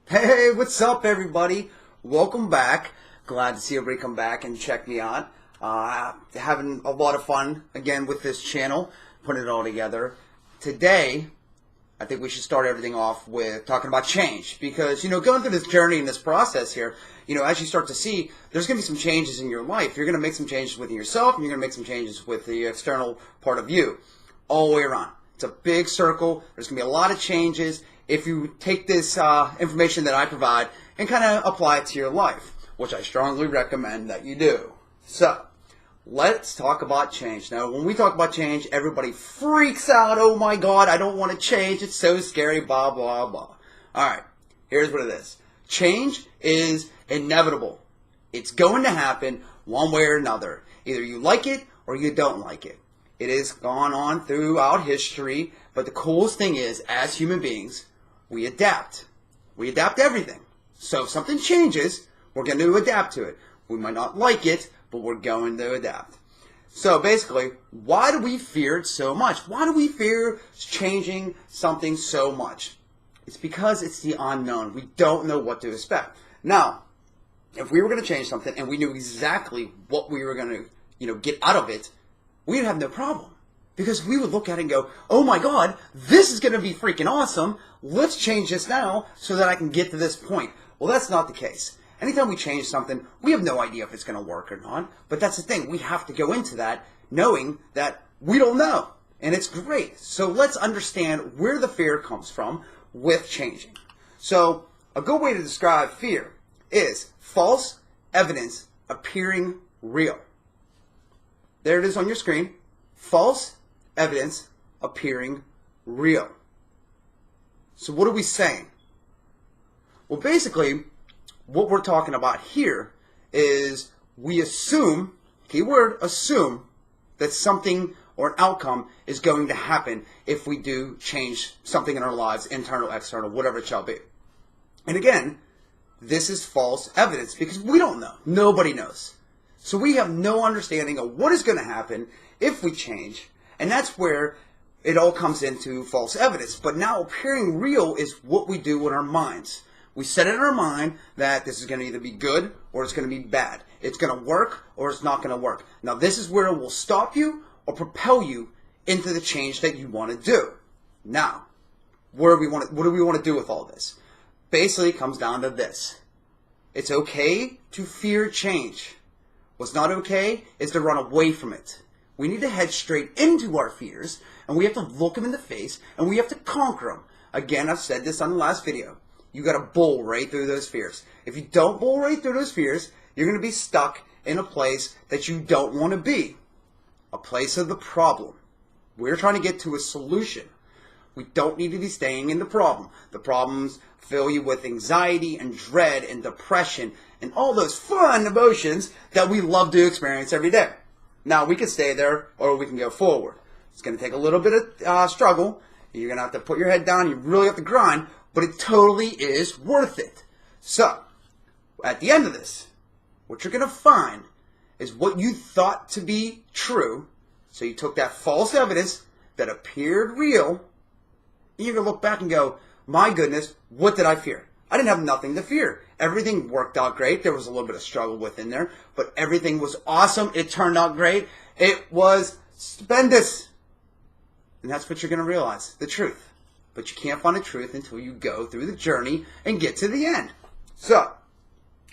Hey, what's up, everybody? Welcome back. Glad to see everybody come back and check me out. Having a lot of fun again with this channel, putting it all together. Today, I think we should start everything off with talking about change because, going through this journey and this process here, as you start to see, there's going to be some changes in your life. You're going to make some changes within yourself and you're going to make some changes with the external part of you all the way around. It's a big circle. There's going to be a lot of changes if you take this information that I provide and kind of apply it to your life, which I strongly recommend that you do. So, let's talk about change. Now, when we talk about change, everybody freaks out. Oh my God, I don't want to change. It's so scary, blah, blah, blah. All right, here's what it is. Change is inevitable. It's going to happen one way or another. Either you like it or you don't like it. It has gone on throughout history, but the coolest thing is, as human beings, we adapt. We adapt everything. So if something changes, we're going to adapt to it. We might not like it, but we're going to adapt. So basically, why do we fear it so much? Why do we fear changing something so much? It's because it's the unknown. We don't know what to expect. Now, if we were going to change something and we knew exactly what we were going to, get out of it, we'd have no problem. Because we would look at it and go, oh my God, this is going to be freaking awesome. Let's change this now so that I can get to this point. Well, that's not the case. Anytime we change something, we have no idea if it's going to work or not. But that's the thing. We have to go into that knowing that we don't know. And it's great. So let's understand where the fear comes from with changing. So a good way to describe fear is false evidence appearing real. There it is on your screen. False evidence appearing real. So what are we saying? Well, basically, what we're talking about here is we assume, keyword assume, that something or an outcome is going to happen if we do change something in our lives, internal, external, whatever it shall be. And again, this is false evidence because we don't know. Nobody knows. So we have no understanding of what is going to happen if we change. And that's where it all comes into false evidence. But now appearing real is what we do in our minds. We set it in our mind that this is going to either be good or it's going to be bad. It's going to work or it's not going to work. Now this is where it will stop you or propel you into the change that you want to do. Now, what do we want to do with all this? Basically, it comes down to this. It's okay to fear change. What's not okay is to run away from it. We need to head straight into our fears, and we have to look them in the face, and we have to conquer them. Again, I've said this on the last video. You got to bowl right through those fears. If you don't bowl right through those fears, you're going to be stuck in a place that you don't want to be. A place of the problem. We're trying to get to a solution. We don't need to be staying in the problem. The problems fill you with anxiety and dread and depression and all those fun emotions that we love to experience every day. Now, we can stay there or we can go forward. It's going to take a little bit of struggle. You're going to have to put your head down. You really have to grind, but it totally is worth it. So, at the end of this, what you're going to find is what you thought to be true. So you took that false evidence that appeared real, and you're going to look back and go, my goodness, what did I fear? I didn't have nothing to fear. Everything worked out great. There was a little bit of struggle within there, but everything was awesome. It turned out great. It was stupendous. And that's what you're going to realize, the truth. But you can't find the truth until you go through the journey and get to the end. So,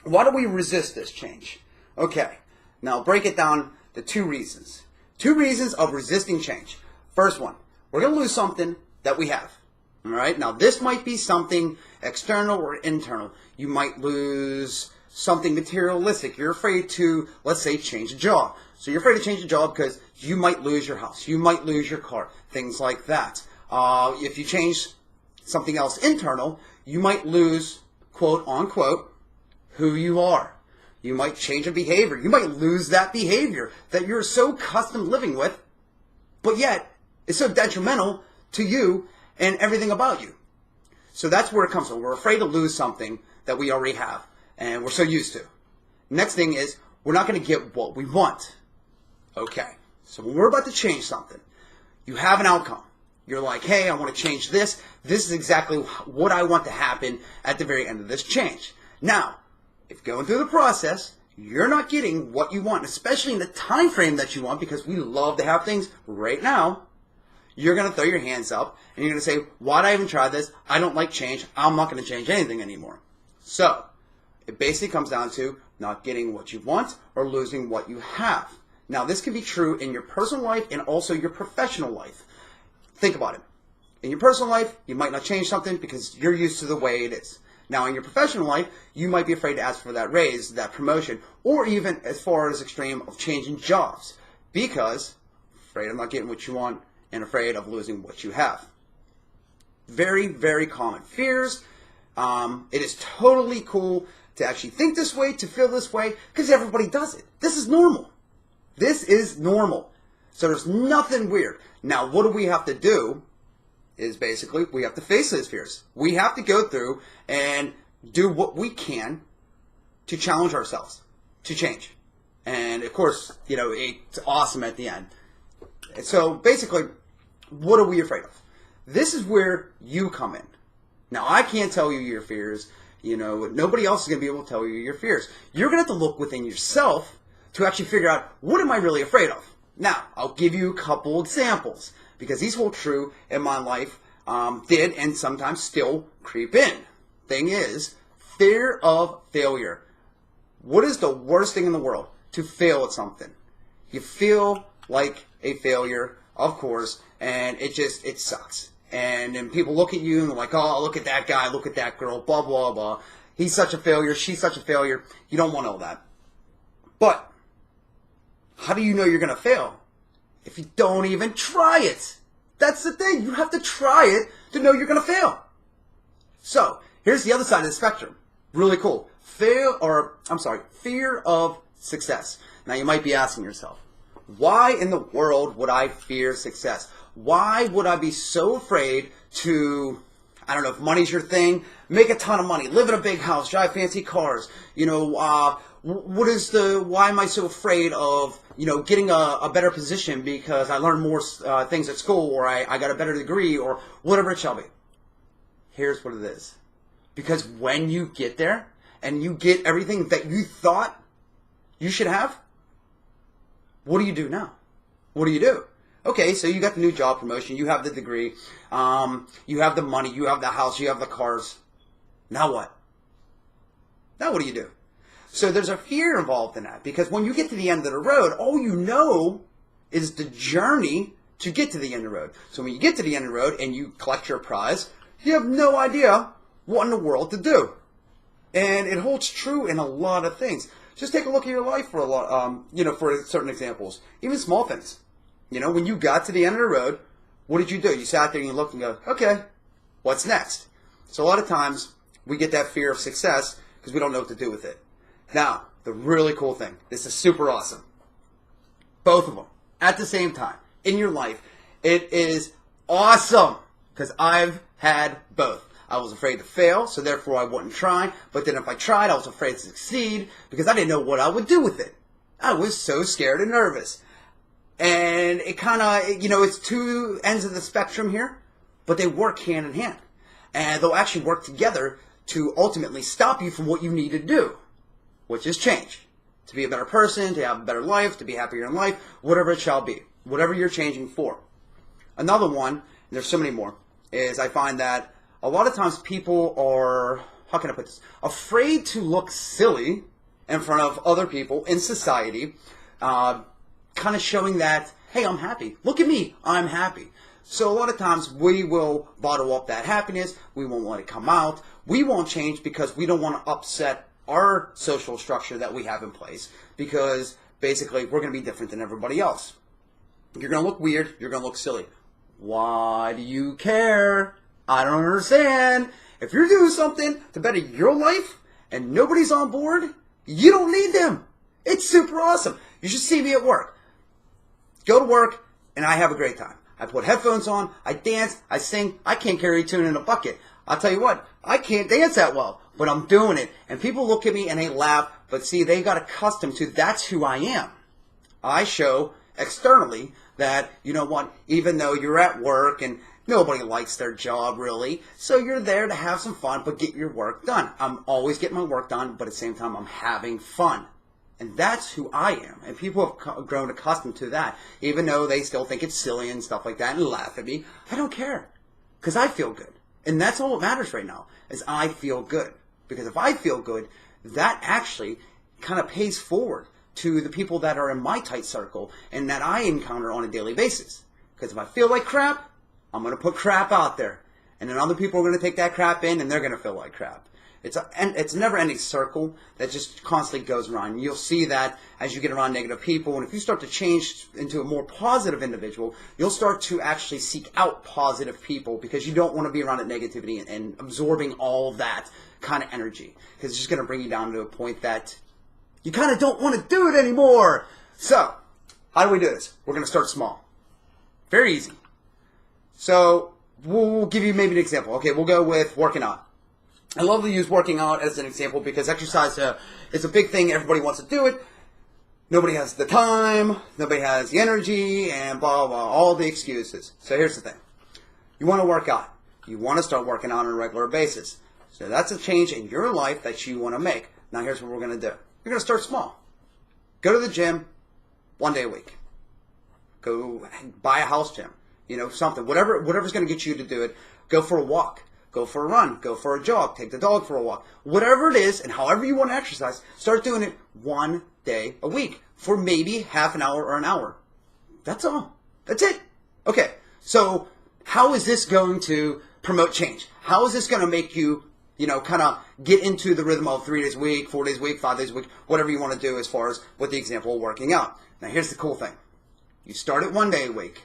why do we resist this change? Okay, now break it down to two reasons. Two reasons of resisting change. First one, we're going to lose something that we have. All right, now this might be something external or internal. You might lose something materialistic. You're afraid to, let's say, change a job. So you're afraid to change a job because you might lose your house. You might lose your car. Things like that. If you change something else internal, you might lose, quote unquote, who you are. You might change a behavior. You might lose that behavior that you're so accustomed living with, but yet it's so detrimental to you and everything about you. So that's where it comes from. We're afraid to lose something that we already have and we're so used to. Next thing is we're not going to get what we want. Okay, so when we're about to change something, you have an outcome. You're like, hey, I want to change this. This is exactly what I want to happen at the very end of this change. Now, if going through the process, you're not getting what you want, especially in the time frame that you want, because we love to have things right now, you're going to throw your hands up and you're going to say, why'd I even try this? I don't like change. I'm not going to change anything anymore. So, it basically comes down to not getting what you want or losing what you have. Now, this can be true in your personal life and also your professional life. Think about it. In your personal life, you might not change something because you're used to the way it is. Now, in your professional life, you might be afraid to ask for that raise, that promotion, or even as far as extreme of changing jobs because afraid of not getting what you want and afraid of losing what you have. Very, very common fears. It is totally cool to actually think this way, to feel this way, because everybody does it. This is normal. This is normal. So there's nothing weird. Now, what do we have to do is basically we have to face those fears. We have to go through and do what we can to challenge ourselves, to change. And of course, it's awesome at the end. So basically, what are we afraid of? This is where you come in. Now, I can't tell you your fears. Nobody else is going to be able to tell you your fears. You're going to have to look within yourself to actually figure out, what am I really afraid of? Now, I'll give you a couple examples because these hold true in my life, did and sometimes still creep in. Thing is, fear of failure. What is the worst thing in the world? To fail at something. You feel like a failure, of course, and it sucks. And then people look at you and they're like, oh, look at that guy, look at that girl, blah, blah, blah. He's such a failure, she's such a failure. You don't want all that. But how do you know you're going to fail if you don't even try it? That's the thing. You have to try it to know you're going to fail. So, here's the other side of the spectrum. Really cool. Fear of success. Now, you might be asking yourself, why in the world would I fear success? Why would I be so afraid to, I don't know, if money's your thing, make a ton of money, live in a big house, drive fancy cars, why am I so afraid of, getting a better position because I learned more things at school or I got a better degree or whatever it shall be? Here's what it is. Because when you get there and you get everything that you thought you should have, what do you do now? What do you do? Okay, so you got the new job promotion, you have the degree, you have the money, you have the house, you have the cars. Now what? Now what do you do? So there's a fear involved in that because when you get to the end of the road, all you know is the journey to get to the end of the road. So when you get to the end of the road and you collect your prize, you have no idea what in the world to do. And it holds true in a lot of things. Just take a look at your life for a lot, for certain examples, even small things. When you got to the end of the road, what did you do? You sat there and you looked and go, okay, what's next? So a lot of times we get that fear of success because we don't know what to do with it. Now, the really cool thing, this is super awesome. Both of them at the same time in your life. It is awesome because I've had both. I was afraid to fail, so therefore I wouldn't try. But then if I tried, I was afraid to succeed because I didn't know what I would do with it. I was so scared and nervous. And it kind of, it's two ends of the spectrum here, but they work hand in hand. And they'll actually work together to ultimately stop you from what you need to do, which is change. To be a better person, to have a better life, to be happier in life, whatever it shall be. Whatever you're changing for. Another one, and there's so many more, is I find that a lot of times people are, how can I put this, afraid to look silly in front of other people in society, kind of showing that, hey, I'm happy. Look at me, I'm happy. So a lot of times we will bottle up that happiness. We won't let it come out. We won't change because we don't want to upset our social structure that we have in place because basically we're going to be different than everybody else. You're going to look weird. You're going to look silly. Why do you care? I don't understand. If you're doing something to better your life and nobody's on board, you don't need them. It's super awesome. You should see me at work. Go to work and I have a great time. I put headphones on, I dance, I sing. I can't carry a tune in a bucket. I'll tell you what, I can't dance that well, but I'm doing it. And people look at me and they laugh, but see, they got accustomed to that's who I am. I show externally that, you know what, even though you're at work and Nobody likes their job, really. So you're there to have some fun, but get your work done. I'm always getting my work done, but at the same time, I'm having fun. And that's who I am. And people have grown accustomed to that. Even though they still think it's silly and stuff like that and laugh at me, I don't care. Because I feel good. And that's all that matters right now, is I feel good. Because if I feel good, that actually kind of pays forward to the people that are in my tight circle and that I encounter on a daily basis. Because if I feel like crap, I'm going to put crap out there. And then other people are going to take that crap in and they're going to feel like crap. It's a never-ending circle that just constantly goes around. You'll see that as you get around negative people. And if you start to change into a more positive individual, you'll start to actually seek out positive people because you don't want to be around that negativity and absorbing all of that kind of energy. Because it's just going to bring you down to a point that you kind of don't want to do it anymore. So, how do we do this? We're going to start small. Very easy. So, we'll give you maybe an example. Okay, we'll go with working out. I love to use working out as an example because exercise is a big thing. Everybody wants to do it. Nobody has the time. Nobody has the energy and blah, blah, blah, all the excuses. So here's the thing. You want to work out. You want to start working out on a regular basis. So that's a change in your life that you want to make. Now here's what we're going to do. You're going to start small. Go to the gym 1 day a week. Go buy a house gym. You know, something. Whatever's going to get you to do it. Go for a walk. Go for a run, go for a jog, take the dog for a walk. Whatever it is, and however you want to exercise, start doing it 1 day a week for maybe half an hour or an hour. That's all. That's it. Okay, so how is this going to promote change? How is this going to make you, kind of get into the rhythm of 3 days a week, 4 days a week, 5 days a week, whatever you want to do as far as with the example of working out. Now, here's the cool thing. You start it 1 day a week.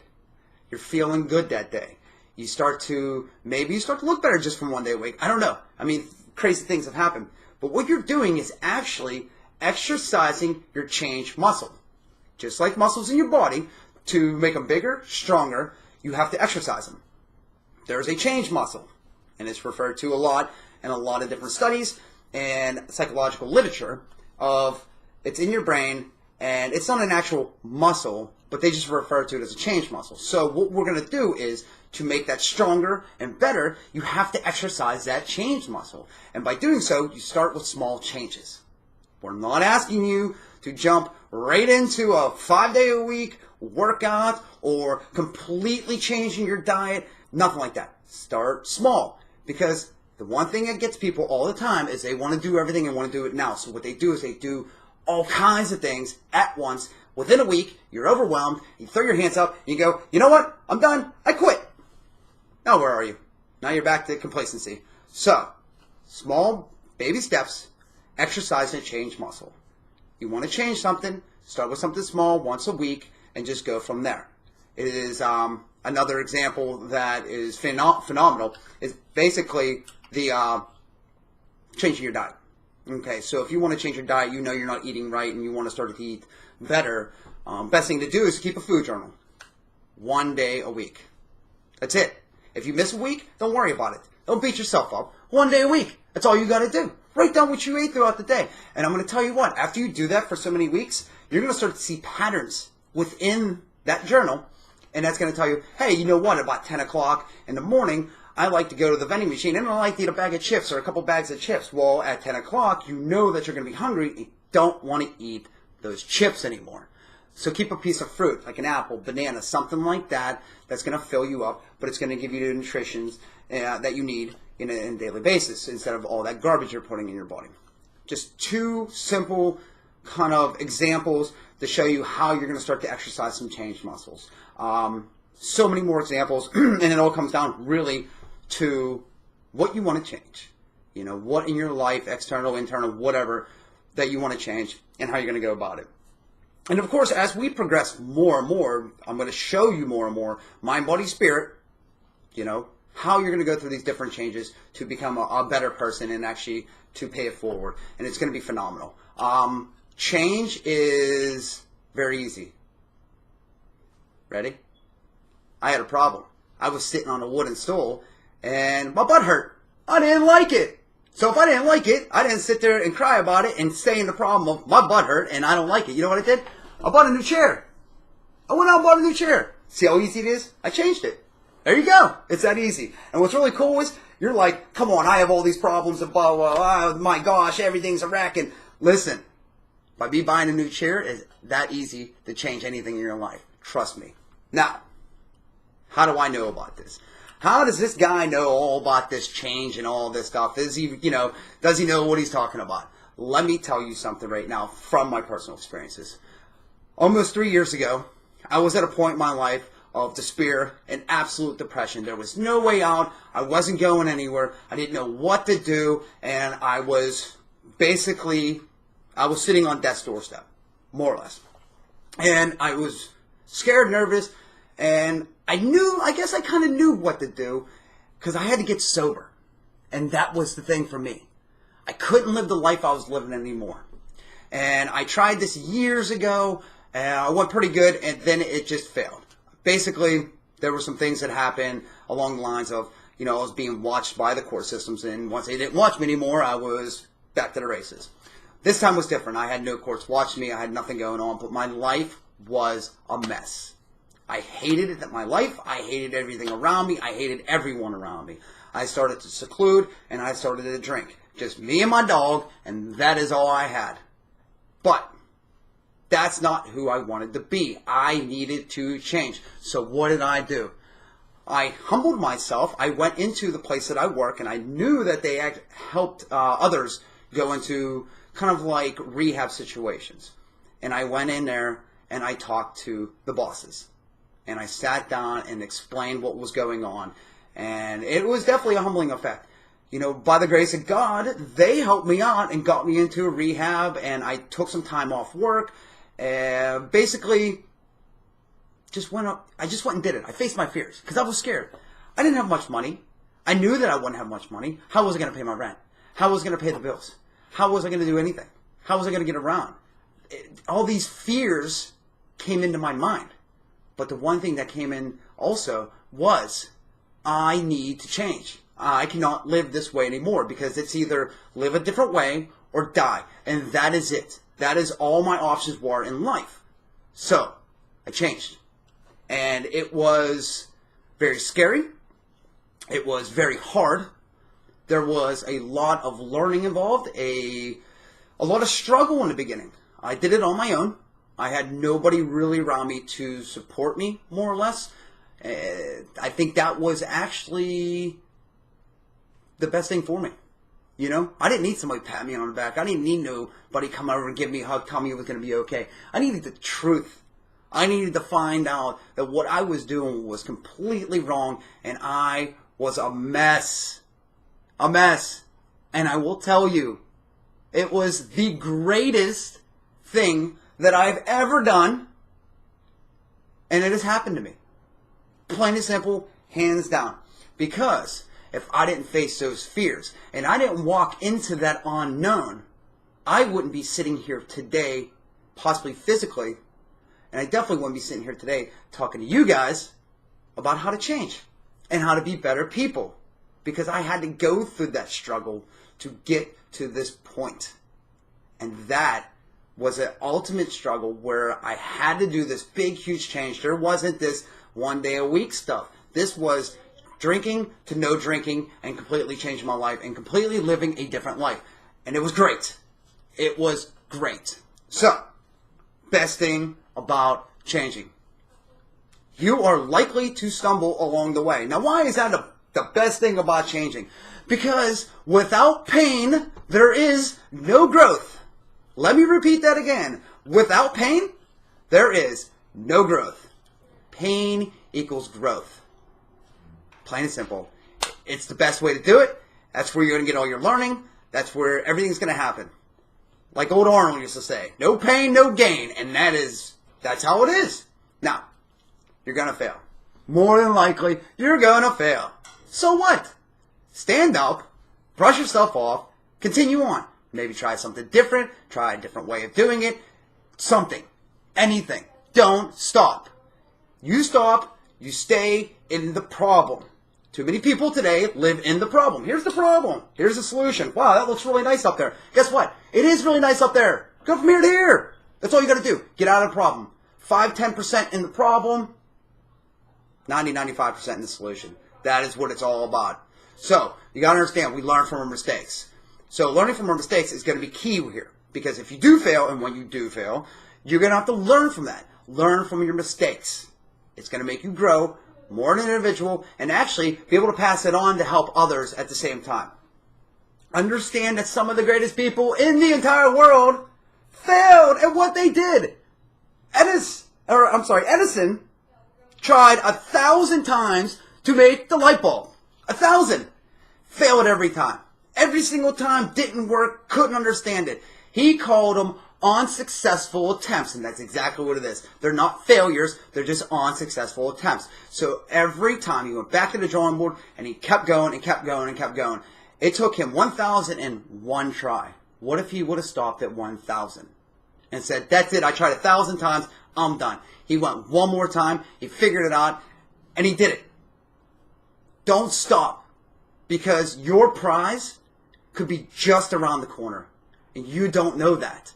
You're feeling good that day. Maybe you start to look better just from 1 day a week. I don't know. I mean, crazy things have happened. But what you're doing is actually exercising your change muscle. Just like muscles in your body, to make them bigger, stronger, you have to exercise them. There's a change muscle, and it's referred to a lot in a lot of different studies and psychological literature of it's in your brain, and it's not an actual muscle, but they just refer to it as a change muscle. So what we're going to do is, to make that stronger and better, you have to exercise that change muscle. And by doing so, you start with small changes. We're not asking you to jump right into a 5 day a week workout or completely changing your diet. Nothing like that. Start small. Because the one thing that gets people all the time is they want to do everything and want to do it now. So what they do is they do all kinds of things at once. Within a week, you're overwhelmed, you throw your hands up, and you go, you know what? I'm done. I quit. Now where are you? Now you're back to complacency. So, small baby steps, exercise and change muscle. You want to change something, start with something small once a week, and just go from there. It is another example that is phenomenal. Is basically the changing your diet. Okay, so if you want to change your diet, you know you're not eating right, and you want to start to eat better. Best thing to do is keep a food journal. 1 day a week. That's it. If you miss a week, don't worry about it. Don't beat yourself up. 1 day a week. That's all you got to do. Write down what you ate throughout the day. And I'm going to tell you what, after you do that for so many weeks, you're going to start to see patterns within that journal. And that's going to tell you, hey, you know what, about 10 o'clock in the morning, I like to go to the vending machine and I like to eat a bag of chips or a couple bags of chips. Well, at 10 o'clock, you know that you're going to be hungry. You don't want to eat those chips anymore. So keep a piece of fruit, like an apple, banana, something like that, that's going to fill you up, but it's going to give you the nutrition that you need in a daily basis instead of all that garbage you're putting in your body. Just 2 simple kind of examples to show you how you're going to start to exercise some change muscles. So many more examples, and it all comes down really to what you want to change. You know, what in your life, external, internal, whatever, that you want to change and how you're going to go about it. And of course, as we progress more and more, I'm going to show you more and more mind, body, spirit, how you're going to go through these different changes to become a better person and actually to pay it forward. And it's going to be phenomenal. Change is very easy. Ready? I had a problem. I was sitting on a wooden stool and my butt hurt. I didn't like it. So if I didn't like it, I didn't sit there and cry about it and stay in the problem of my butt hurt and I don't like it. You know what I did? I bought a new chair. I went out and bought a new chair. See how easy it is? I changed it. There you go. It's that easy. And what's really cool is you're like, come on, I have all these problems and blah, blah, blah. Oh, my gosh, everything's a wreck. And listen, by me buying a new chair, it's that easy to change anything in your life. Trust me. Now, how do I know about this? How does this guy know all about this change and all this stuff? Does he know what he's talking about? Let me tell you something right now from my personal experiences. Almost 3 years ago, I was at a point in my life of despair and absolute depression. There was no way out. I wasn't going anywhere. I didn't know what to do. And I was sitting on death's doorstep, more or less. And I was scared, nervous, and I guess I kind of knew what to do because I had to get sober. And that was the thing for me. I couldn't live the life I was living anymore. And I tried this years ago, and I went pretty good, and then it just failed. Basically, there were some things that happened along the lines of, I was being watched by the court systems, and once they didn't watch me anymore, I was back to the races. This time was different. I had no courts watching me. I had nothing going on, but my life was a mess. I hated it, my life. I hated everything around me. I hated everyone around me. I started to seclude, and I started to drink. Just me and my dog, and that is all I had. But that's not who I wanted to be. I needed to change. So what did I do? I humbled myself. I went into the place that I work, and I knew that they helped others go into kind of like rehab situations. And I went in there, and I talked to the bosses. And I sat down and explained what was going on. And it was definitely a humbling effect. By the grace of God, they helped me out and got me into a rehab, and I took some time off work. Basically, I just went and did it. I faced my fears because I was scared. I didn't have much money. I knew that I wouldn't have much money. How was I going to pay my rent? How was I going to pay the bills? How was I going to do anything? How was I going to get around? All these fears came into my mind. But the one thing that came in also was I need to change. I cannot live this way anymore because it's either live a different way or die. And that is it. That is all my options were in life. So I changed. And it was very scary. It was very hard. There was a lot of learning involved, a lot of struggle in the beginning. I did it on my own. I had nobody really around me to support me, more or less. I think that was actually the best thing for me. I didn't need somebody to pat me on the back. I didn't need nobody come over and give me a hug, tell me it was going to be okay. I needed the truth. I needed to find out that what I was doing was completely wrong, and I was a mess. A mess. And I will tell you, it was the greatest thing that I've ever done, and it has happened to me. Plain and simple, hands down. Because if I didn't face those fears, and I didn't walk into that unknown, I wouldn't be sitting here today, possibly physically, and I definitely wouldn't be sitting here today talking to you guys about how to change and how to be better people. Because I had to go through that struggle to get to this point. And that was an ultimate struggle where I had to do this big, huge change. There wasn't this one day a week stuff. This was drinking to no drinking and completely changing my life and completely living a different life. And it was great. It was great. So, best thing about changing. You are likely to stumble along the way. Now, why is that the best thing about changing? Because without pain, there is no growth. Let me repeat that again. Without pain, there is no growth. Pain equals growth. Plain and simple. It's the best way to do it. That's where you're going to get all your learning. That's where everything's going to happen. Like old Arnold used to say, no pain, no gain. And that's how it is. Now, you're going to fail. More than likely, you're going to fail. So what? Stand up, brush yourself off, continue on. Maybe try something different, try a different way of doing it. Something. Anything. Don't stop. You stop, you stay in the problem. Too many people today live in the problem. Here's the problem. Here's the solution. Wow, that looks really nice up there. Guess what? It is really nice up there. Go from here to here. That's all you got to do. Get out of the problem. 5-10% in the problem. 95% in the solution. That is what it's all about. So, you got to understand, we learn from our mistakes. So, learning from our mistakes is going to be key here. Because if you do fail, and when you do fail, you're going to have to learn from that. Learn from your mistakes. It's going to make you grow more as an individual and actually be able to pass it on to help others at the same time. Understand that some of the greatest people in the entire world failed at what they did. Edison tried 1,000 times to make the light bulb. 1,000. Failed every time. Every single time, didn't work, couldn't understand it. He called them unsuccessful attempts, and that's exactly what it is. They're not failures, they're just unsuccessful attempts. So every time he went back to the drawing board, and he kept going and kept going and kept going. It took him 1,001 try. What if he would have stopped at 1,000 and said, that's it, I tried 1,000 times, I'm done. He went one more time, he figured it out, and he did it. Don't stop, because your prize could be just around the corner, and you don't know that.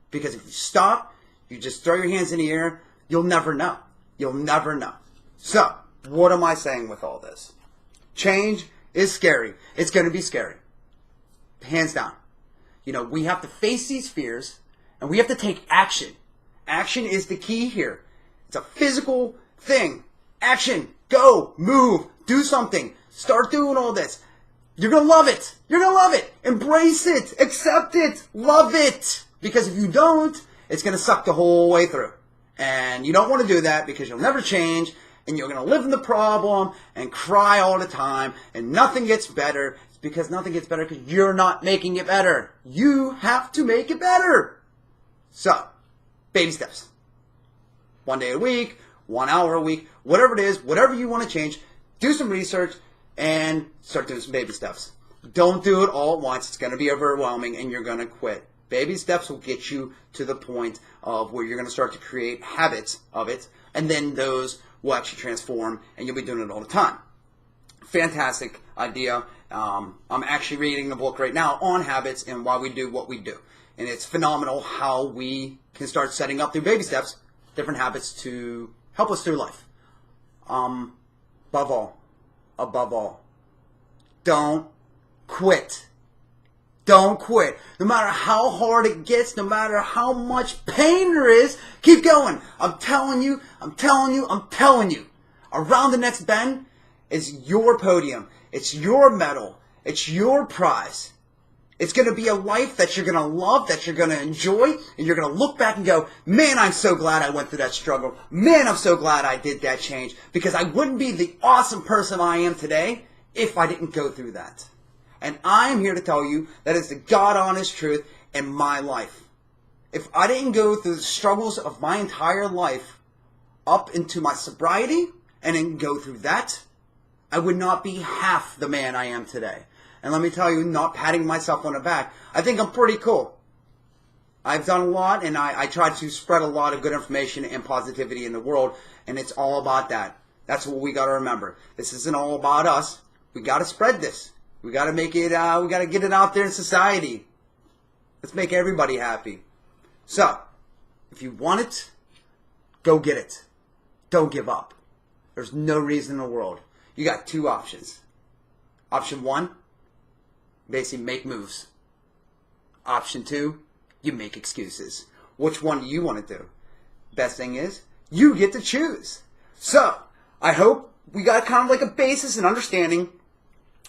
Because if you stop, you just throw your hands in the air, you'll never know. You'll never know. So, what am I saying with all this? Change is scary. It's going to be scary. Hands down. You know, we have to face these fears, and we have to take action. Action is the key here. It's a physical thing. Action. Go. Move. Do something. Start doing all this. You're going to love it. You're going to love it. Embrace it. Accept it. Love it. Because if you don't, it's going to suck the whole way through. And you don't want to do that because you'll never change. And you're going to live in the problem and cry all the time. And nothing gets better. It's because nothing gets better because you're not making it better. You have to make it better. So, baby steps. 1 day a week, 1 hour a week, whatever it is, whatever you want to change, do some research and start doing some baby steps. Don't do it all at once. It's going to be overwhelming and you're going to quit. Baby steps will get you to the point of where you're going to start to create habits of it, and then those will actually transform, and you'll be doing it all the time. Fantastic idea. I'm actually reading a book right now on habits and why we do what we do. And it's phenomenal how we can start setting up through baby steps different habits to help us through life. Above all, don't quit. Don't quit. No matter how hard it gets, no matter how much pain there is, keep going. I'm telling you. Around the next bend is your podium. It's your medal. It's your prize. It's going to be a life that you're going to love, that you're going to enjoy, and you're going to look back and go, man, I'm so glad I went through that struggle. Man, I'm so glad I did that change, because I wouldn't be the awesome person I am today if I didn't go through that. And I'm here to tell you that is the God-honest truth in my life. If I didn't go through the struggles of my entire life up into my sobriety and then go through that, I would not be half the man I am today. And let me tell you, not patting myself on the back, I think I'm pretty cool. I've done a lot, and I try to spread a lot of good information and positivity in the world, and it's all about that. That's what we got to remember. This isn't all about us. We got to spread this. We got to make it, we got to get it out there in society. Let's make everybody happy. So, if you want it, go get it. Don't give up. There's no reason in the world. You got two options. Option one, basically make moves. Option two, you make excuses. Which one do you want to do? Best thing is, you get to choose. So, I hope we got kind of like a basis and understanding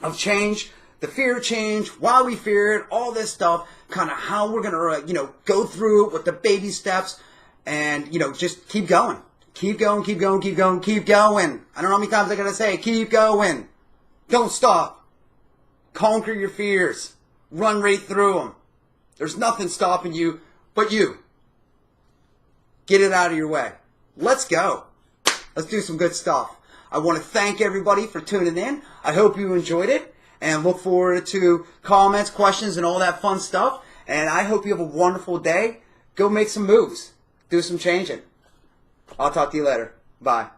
of change, the fear of change, why we fear it, all this stuff, kind of how we're going to, go through it with the baby steps, and, just keep going. Keep going, keep going, keep going, keep going. I don't know how many times I got to say, keep going. Don't stop. Conquer your fears. Run right through them. There's nothing stopping you but you. Get it out of your way. Let's go. Let's do some good stuff. I want to thank everybody for tuning in. I hope you enjoyed it, and look forward to comments, questions, and all that fun stuff. And I hope you have a wonderful day. Go make some moves. Do some changing. I'll talk to you later. Bye.